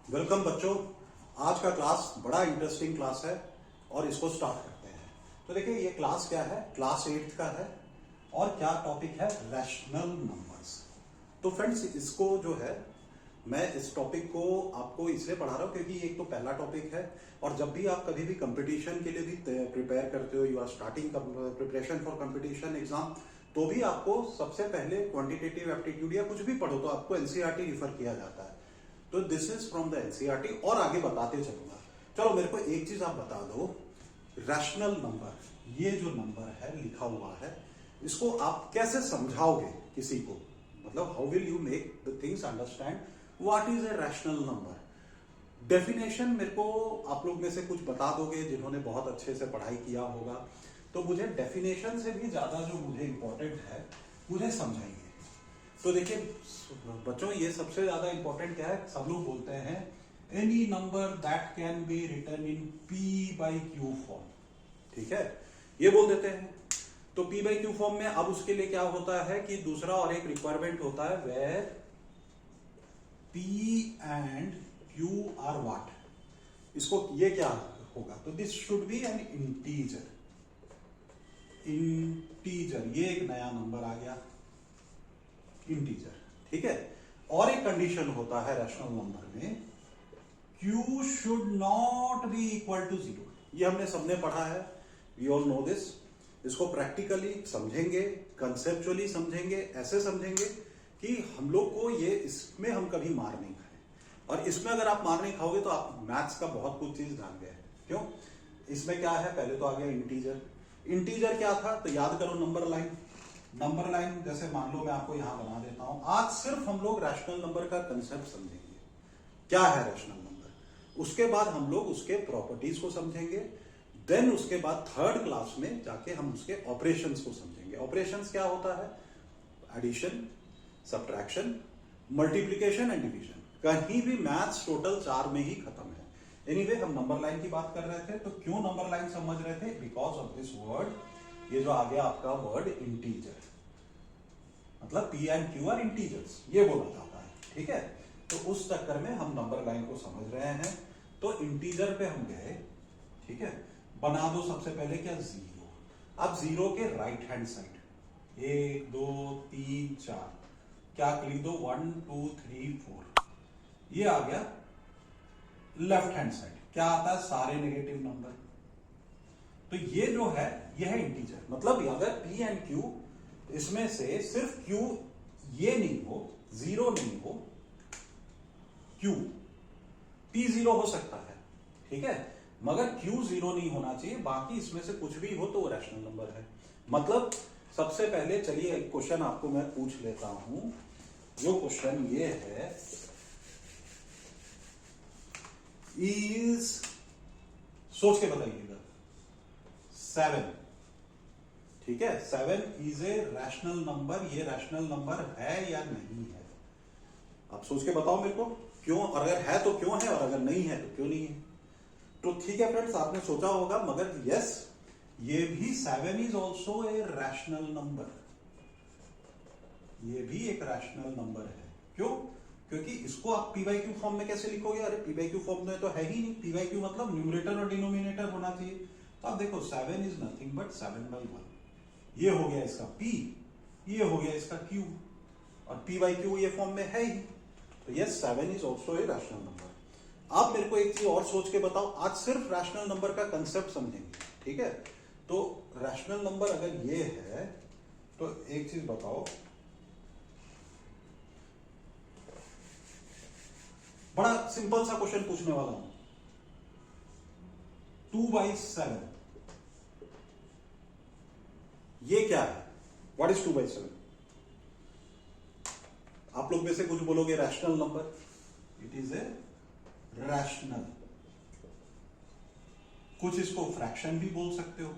Welcome बच्चों। आज का क्लास बड़ा इंटरेस्टिंग क्लास है और इसको स्टार्ट करते हैं। तो देखिए ये क्लास क्या है, क्लास 8th का है और क्या टॉपिक है, रैशनल नंबर्स। तो फ्रेंड्स इसको जो है मैं इस टॉपिक को आपको इसलिए पढ़ा रहा हूं क्योंकि एक तो पहला टॉपिक है और जब भी आप कभी भी कंपटीशन के लिए भी प्रिपेयर करते हो, you are starting preparation for competition exam, तो भी आपको सबसे पहले क्वांटिटेटिव एप्टीट्यूड या कुछ भी पढ़ो तो आपको एनसीईआरटी रिफर किया जाता है। तो this is from the NCERT और आगे बताते चलूंगा। चलो मेरे को एक चीज आप बता दो, रैशनल नंबर, ये जो नंबर है लिखा हुआ है, इसको आप कैसे समझाओगे किसी को, मतलब how will you make the things understand what is a rational number. Definition मेरे को आप लोग में से कुछ बता दोगे जिन्होंने बहुत अच्छे से पढ़ाई किया होगा, तो मुझे डेफिनेशन से भी ज्यादा जो मुझे इंपॉर्टेंट है मुझे समझाइए। तो देखिए बच्चों, ये सबसे ज्यादा इंपॉर्टेंट क्या है, सब लोग बोलते हैं any number that can be written in P/Q form, ठीक है, ये बोल देते हैं। तो P/Q फॉर्म में अब उसके लिए क्या होता है कि दूसरा और एक रिक्वायरमेंट होता है, where P and Q are what. इसको ये क्या होगा, तो this should be an integer. Integer, ये एक नया नंबर आ गया, इंटीजर, ठीक है। और एक कंडीशन होता है रैशनल नंबर में, Q should not be equal to 0। ये हमने सबने पढ़ा है, वी ऑल नो दिस। इसको प्रैक्टिकली समझेंगे, कंसेप्चुअली समझेंगे, ऐसे समझेंगे कि हम लोग को ये, इसमें हम कभी मार नहीं खाए। और इसमें अगर आप मार नहीं खाओगे तो आप मैथ्स का बहुत कुछ चीज जान गए। क्यों, इसमें क्या है, पहले तो आ गया इंटीजर। इंटीजर क्या था, तो याद करो नंबर लाइन। नंबर लाइन जैसे मान लो मैं आपको यहां बना देता हूं। आज सिर्फ हम लोग रैशनल नंबर का कंसेप्ट समझेंगे, क्या है रैशनल नंबर। उसके बाद हम लोग उसके प्रॉपर्टीज को समझेंगे। देन उसके बाद थर्ड क्लास में जाके हम उसके ऑपरेशंस को समझेंगे। ऑपरेशंस क्या होता है, addition, subtraction, multiplication and division. कहीं भी मैथ्स टोटल 4 में ही खत्म है। एनीवे हम नंबर लाइन की बात कर रहे थे, तो क्यों नंबर लाइन समझ रहे थे, बिकॉज ऑफ दिस वर्ड, ये जो आ गया आपका वर्ड इंटीजर, मतलब P and Q are integers, ये बोला जाता है, ठीक है। तो उस चक्कर में हम नंबर लाइन को समझ रहे हैं। तो इंटीजर पे हम गए, ठीक है। बना दो सबसे पहले क्या, 0। अब 0 के राइट हैंड साइड 1 2 3 4 क्या लिख दो, 1 2 3 4, ये आ गया। लेफ्ट हैंड साइड क्या आता है, सारे नेगेटिव नंबर। तो ये जो है यह है इंटीजर। मतलब अगर P एंड Q इसमें से सिर्फ Q ये नहीं हो, 0 नहीं हो, Q P 0 हो सकता है, ठीक है, मगर Q 0 नहीं होना चाहिए। बाकी इसमें से कुछ भी हो तो वो रैशनल नंबर है। मतलब सबसे पहले चलिए एक क्वेश्चन आपको मैं पूछ लेता हूं। जो क्वेश्चन ये है, इज, सोच के बताइएगा, 7, ठीक है, 7 इज ए रैशनल नंबर। ये रैशनल नंबर है या नहीं है, आप सोच के बताओ मेरे को। क्यों, अगर है तो क्यों है, और अगर नहीं है तो क्यों नहीं है। तो ठीक है फ्रेंड्स, आपने सोचा होगा, मगर यस, ये भी 7 is also a rational number. ये भी एक रैशनल नंबर है। क्यों, क्योंकि इसको आप P/Q फॉर्म में कैसे लिखोगे, अरे P/Q फॉर्म में तो है ही नहीं। P/Q मतलब न्यूमरेटर और डिनोमिनेटर होना चाहिए। तो आप देखो 7 इज नथिंग बट 7/1। ये हो गया इसका P, ये हो गया इसका Q, और P/Q ये फॉर्म में है ही। तो yes, 7 is also a rational number. आप मेरे को एक चीज और सोच के बताओ, आज सिर्फ रैशनल नंबर का कंसेप्ट समझेंगे, ठीक है। तो रैशनल नंबर अगर ये है तो एक चीज बताओ, बड़ा सिंपल सा क्वेश्चन पूछने वाला हूं। 2/7 ये क्या है, व्हाट इज 2/7। आप लोग में से कुछ बोलोगे rational number, it is a rational. कुछ इसको फ्रैक्शन भी बोल सकते हो,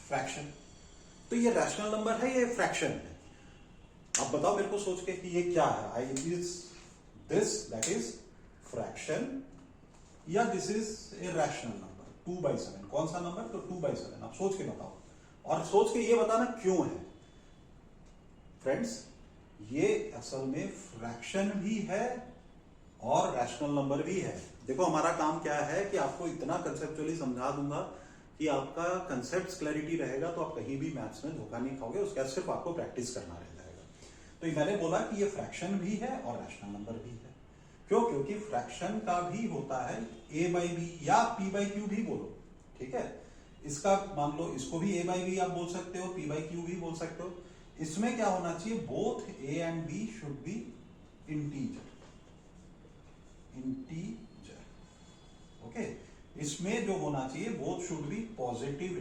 फ्रैक्शन। तो ये रैशनल नंबर है, ये फ्रैक्शन है। अब बताओ मेरे को सोच के कि ये क्या है, I is this, that is fraction, या this is a rational number. 2/7 कौन सा नंबर, तो 2/7। आप सोच के बताओ, और सोच के ये बताना क्यों है। फ्रेंड्स ये असल में फ्रैक्शन भी है और रैशनल नंबर भी है। देखो हमारा काम क्या है कि आपको इतना कंसेप्चुअली समझा दूंगा कि आपका कंसेप्ट क्लैरिटी रहेगा तो आप कहीं भी मैथ्स में धोखा नहीं खाओगे, उसका सिर्फ आपको प्रैक्टिस करना रह जाएगा। तो मैंने बोला कि ये फ्रैक्शन भी है और रैशनल नंबर भी है। क्यों? क्योंकि फ्रैक्शन का भी होता है a बाई बी या p बाई क्यू भी बोलो, ठीक है। इसका मान लो, इसको भी a बाई बी आप बोल सकते हो, p बाई क्यू भी बोल सकते हो। इसमें क्या होना चाहिए? Both a and b should be integer, okay. इसमें जो होना चाहिए both should be positive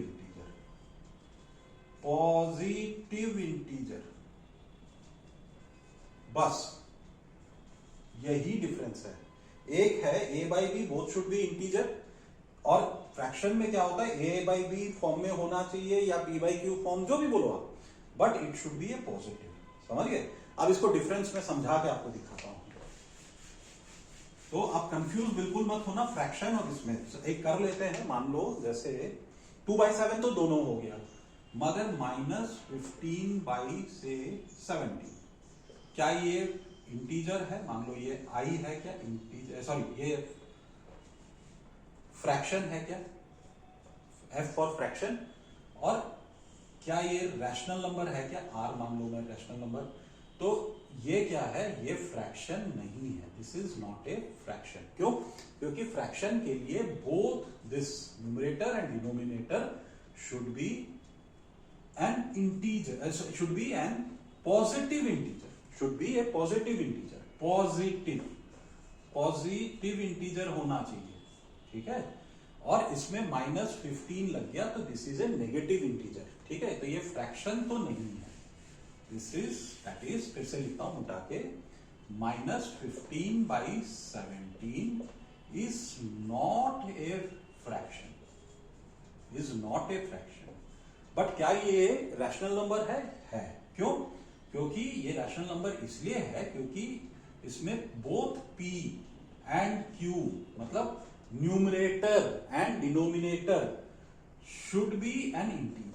integer, बस यही डिफरेंस है। एक है a by b both should be integer, और फ्रैक्शन में क्या होता है? a बाई बी फॉर्म में होना चाहिए या p बाई क्यू फॉर्म, जो भी बोलो आप, but it should be a positive. समझ गए? अब इसको डिफरेंस में समझा के आपको दिखाता हूं। तो आप कंफ्यूज बिल्कुल मत होना फ्रैक्शन और इसमें। एक कर लेते हैं, मान लो जैसे 2/7 तो दोनों हो गया, मगर -15/70 क्या ये इंटीजर है? मान लो ये i है क्या? इंटीजर, सॉरी ये फ्रैक्शन है क्या? f for fraction. और क्या ये रैशनल नंबर है क्या? r मान लो मैं रैशनल नंबर। तो ये क्या है? ये फ्रैक्शन नहीं है, this is not a fraction. क्यों? क्योंकि फ्रैक्शन के लिए both this numerator and denominator should be an integer, should be an positive integer, should be a positive integer, positive integer होना चाहिए, ठीक है। और इसमें -15 लग गया तो this is A negative integer, ठीक है। तो ये फ्रैक्शन तो नहीं है, दिस इज, दैट इज, फिर से लिखता हूं उठा के, -15/17 is not a fraction, is not a fraction. But क्या ये रैशनल नंबर है? है। क्यों? क्योंकि ये रैशनल नंबर इसलिए है क्योंकि इसमें बोथ p एंड q, मतलब numerator and denominator should be an integer.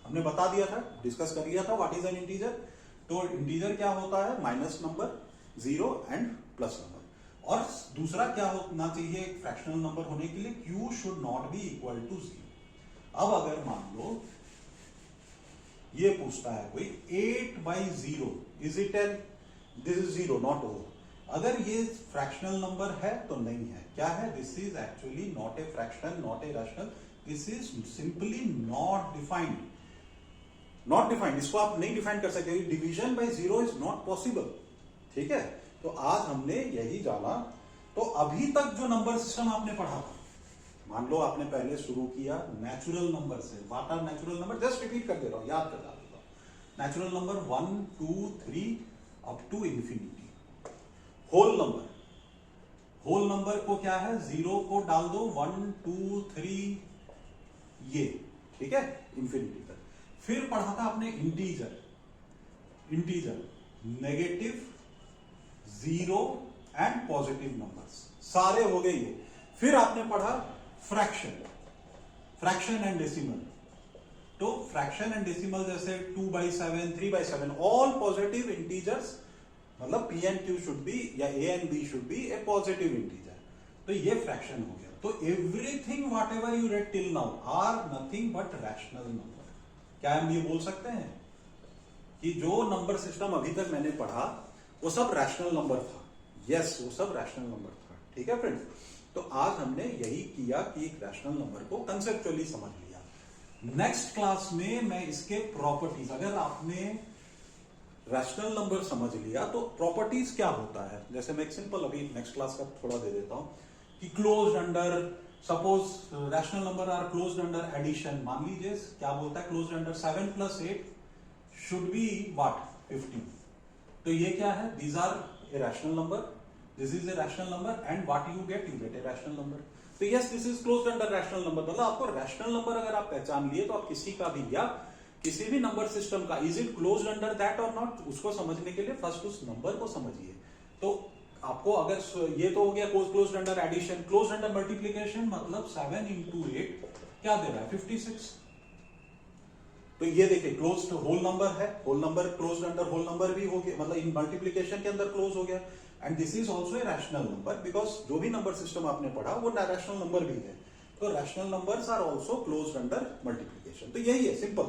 हमने बता दिया था, डिस्कस कर लिया था व्हाट इज एन इंटीजर। तो इंटीजर क्या होता है? Minus number, zero and plus number. और दूसरा क्या होना चाहिए एक फ्रैक्शनल नंबर होने के लिए? q should not be equal to 0। अब अगर मान लो ये पूछता है कोई 8/0 is it an, this is 0 not O. अगर ये फ्रैक्शनल नंबर है तो नहीं है, क्या है? This is actually not a fraction, not a rational, this is simply not defined, not defined. इसको आप नहीं डिफाइन कर सकते, division bye 0 is not possible, ठीक है। तो आज हमने यही जाना। तो अभी तक जो नंबर सिस्टम आपने पढ़ा था, मान लो आपने पहले शुरू किया नेचुरल नंबर से, what are natural number, just repeat कर दे रहा हूं, याद कर देता हूं। Natural number 1 2 3 up to infinity. Whole number को क्या है? 0 को डाल दो, 1 2 3 ये, ठीक है, इंफिनिटी तक। फिर पढ़ा था आपने integer, negative, 0 and positive numbers, सारे हो गए ये। फिर आपने पढ़ा फ्रैक्शन एंड डेसिमल। तो फ्रैक्शन एंड डेसिमल जैसे 2/7, 3/7, ऑल पॉजिटिव इंटीजर्स, मतलब p and q should be, या a and b should be a positive integer. तो ये फ्रैक्शन हो गया। तो everything whatever you read till now are nothing but rational number. क्या हम ये बोल सकते हैं कि जो नंबर सिस्टम अभी तक मैंने पढ़ा वो सब रैशनल नंबर था? यस, वो सब रैशनल नंबर था, ठीक है फ्रेंड्स। तो आज हमने यही किया कि एक रैशनल नंबर को कंसेप्चुअली समझ लिया। नेक्स्ट क्लास में मैं इसके प्रॉपर्टीज, अगर आपने रैशनल नंबर समझ लिया तो प्रॉपर्टीज क्या होता है, जैसे मैं एक सिंपल अभी नेक्स्ट क्लास का थोड़ा दे देता हूं कि closed under, suppose rational number are closed under addition. मान लीजिए क्या बोलता है closed under 7 + 8 should be what 15। तो ये क्या है? These are a rational number, this is a rational number, and what you get a rational number. तो yes, this is closed under rational number. मतलब आपको रैशनल नंबर अगर आप पहचान लिए तो आप किसी का भी या किसी भी नंबर सिस्टम का is it closed under that और नॉट, उसको समझने के लिए फर्स्ट उस नंबर को समझिए। तो आपको अगर ये तो हो गया closed under addition, closed under multiplication, मतलब 7 × 8 क्या दे रहा है? 56। तो ये देखिए क्लोज्ड होल नंबर है, whole number closed under whole number भी हो गया, मतलब इन मल्टीप्लीकेशन के अंदर क्लोज हो गया। And this is also a rational number, because जो भी नंबर सिस्टम आपने पढ़ा वो रैशनल नंबर भी है। तो rational numbers are also closed under multiplication. तो यही है सिंपल,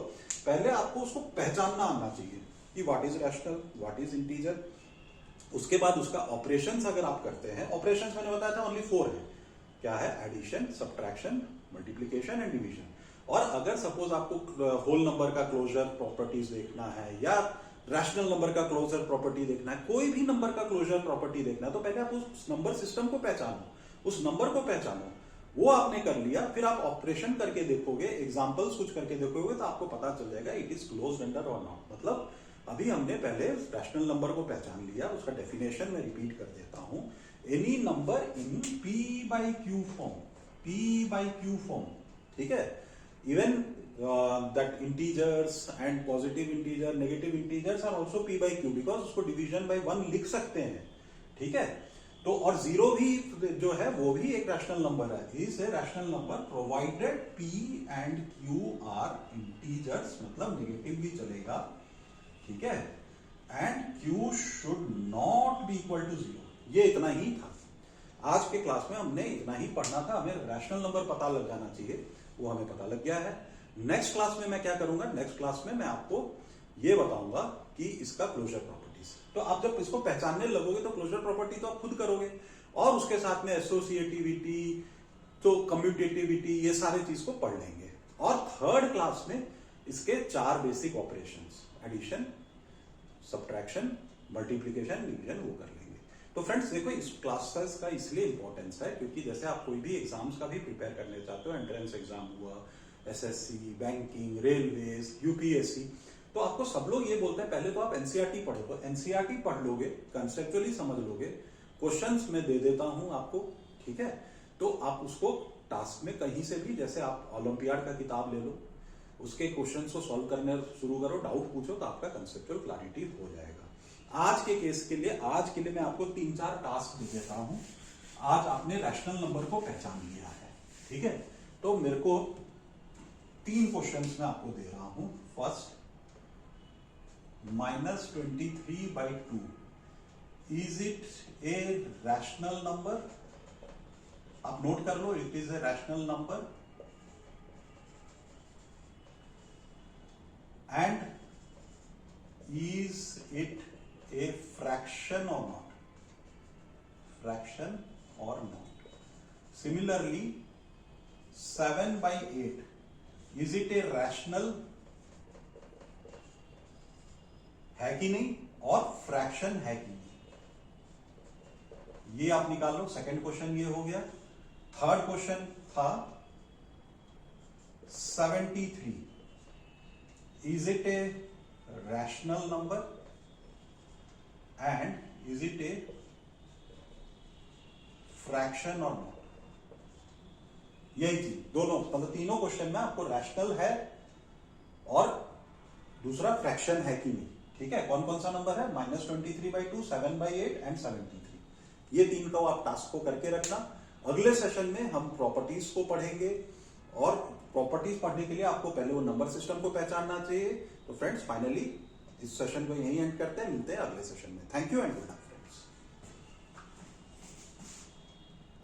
पहले आपको उसको पहचानना आना चाहिए कि what is rational, what is integer. उसके बाद उसका ऑपरेशंस अगर आप करते हैं, ऑपरेशंस मैंने बताया था ओनली 4 है, क्या है, addition, subtraction, multiplication and division. और अगर सपोज आपको होल नंबर का क्लोजर प्रॉपर्टीज देखना है या रैशनल नंबर का क्लोजर प्रॉपर्टी देखना है, कोई भी नंबर का क्लोजर प्रॉपर्टी देखना है, तो पहले आप उस नंबर सिस्टम को पहचानो, उस नंबर को पहचानो। वो आपने कर लिया, फिर आप ऑपरेशन करके देखोगे, एग्जांपल्स कुछ करके देखोगे, तो आपको पता चल जाएगा इट इज क्लोज्ड अंडर और नॉट। मतलब अभी हमने पहले रैशनल नंबर को पहचान लिया, उसका डेफिनेशन में रिपीट कर देता हूं, any number in P by Q form, P by Q form, ठीक है, even that integers and positive integer, negative integers are also P by Q, because उसको डिवीजन बाय 1 लिख सकते हैं, ठीक है। तो और जीरो भी जो है वो भी एक रैशनल नंबर है, is a rational number provided P and Q are integers, मतलब नेगेटिव भी चलेगा, ठीक है, and Q should not be equal to 0। ये इतना ही था आज के क्लास में, हमने इतना ही पढ़ना था, हमें रैशनल नंबर पता लग जाना चाहिए, वो हमें पता लग गया है। नेक्स्ट क्लास में मैं क्या करूंगा, नेक्स्ट क्लास में मैं आपको ये बताऊंगा कि इसका क्लोजर प्रॉपर्टीज। तो आप जब इसको पहचानने लगोगे तो क्लोजर प्रॉपर्टी तो आप खुद करोगे, और उसके साथ में एसोसिएटिविटी, तो कम्यूटेटिविटी, ये सारे चीज को पढ़ लेंगे। और थर्ड क्लास में इसके 4 basic operations, addition, subtraction, multiplication, division, वो कर लेंगे। तो फ्रेंड्स देखो, इस क्लासेस का इसलिए इंपॉर्टेंस है क्योंकि जैसे आप कोई भी एग्जाम्स का भी प्रिपेयर करने चाहते हो, एंट्रेंस एग्जाम हुआ, एसएससी, बैंकिंग, रेलवेज, यूपीएससी, तो आपको सब लोग ये बोलते हैं पहले तो आप एनसीईआरटी पढ़ो। तो एनसीईआरटी पढ़ लोगे, कंसेप्चुअली समझ लोगे, क्वेश्चंस मैं दे देता हूं आपको, ठीक है, तो आप उसको टास्क में कहीं से भी, जैसे आप ओलंपियाड का किताब ले लो, उसके क्वेश्चन को सॉल्व करने शुरू करो, डाउट पूछो, तो आपका कंसेप्चुअल क्लैरिटी हो जाएगा। आज के केस के लिए, आज के लिए मैं आपको 3-4 टास्क दे देता हूं। आज आपने रैशनल नंबर को पहचान लिया है, ठीक है, तो मेरे को 3 क्वेश्चन मैं आपको दे रहा हूं। First, -23/2 is it a rational number? आप नोट कर लो, it is a rational number. And is it a fraction or not? Fraction or not? Similarly, 7/8, is it a rational? है कि नहीं, और फ्रैक्शन है कि नहीं, ये आप निकाल लो। सेकंड क्वेश्चन ये हो गया। थर्ड क्वेश्चन था 73, is it a rational number and is it a fraction or not? यही चीज दोनों, मतलब तीनों क्वेश्चन में आपको रैशनल है और दूसरा फ्रैक्शन है कि नहीं, ठीक है। कौन कौन सा नंबर है, -23/2, 7/8 एंड 73। ये 3 को आप टास्क को करके रखना। अगले सेशन में हम प्रॉपर्टीज को पढ़ेंगे, और प्रॉपर्टीज पढ़ने के लिए आपको पहले वो नंबर सिस्टम को पहचानना चाहिए। तो फ्रेंड्स फाइनली इस सेशन को यहीं एंड करते हैं, मिलते हैं अगले सेशन में। Thank you and good night.